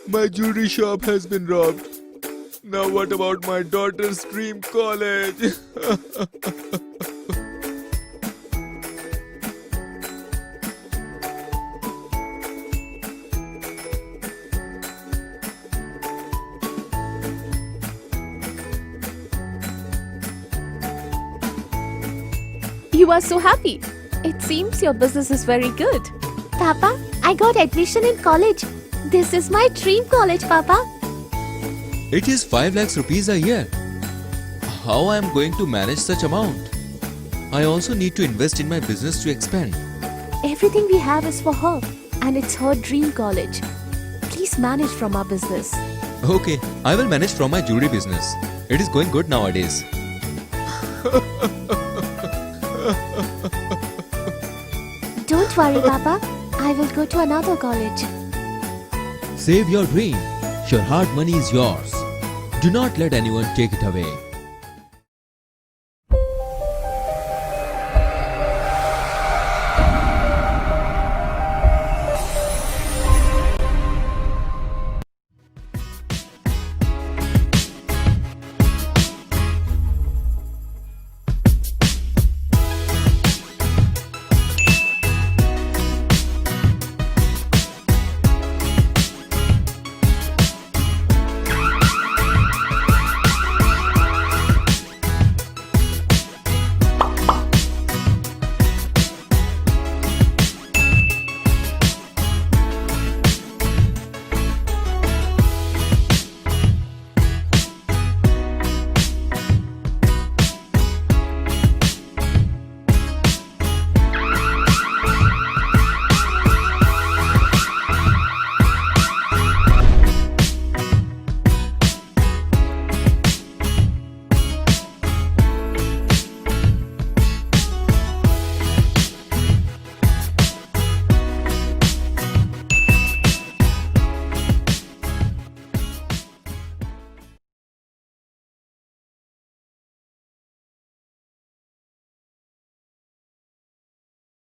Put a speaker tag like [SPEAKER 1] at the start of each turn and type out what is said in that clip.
[SPEAKER 1] My jewelry shop has been robbed. Now what about my daughter's dream college?
[SPEAKER 2] You are so happy. It seems your business is very good.
[SPEAKER 3] Papa, I got admission in college. This is my dream college, Papa.
[SPEAKER 1] It is 5 lakhs rupees a year. How I am going to manage such amount? I also need to invest in my business to expand.
[SPEAKER 2] Everything we have is for her, and it's her dream college. Please manage from our business.
[SPEAKER 1] Okay, I will manage from my jewelry business. It is going good nowadays.
[SPEAKER 3] Don't worry, Papa. I will go to another college.
[SPEAKER 1] Save your dream. Your hard money is yours. Do not let anyone take it away.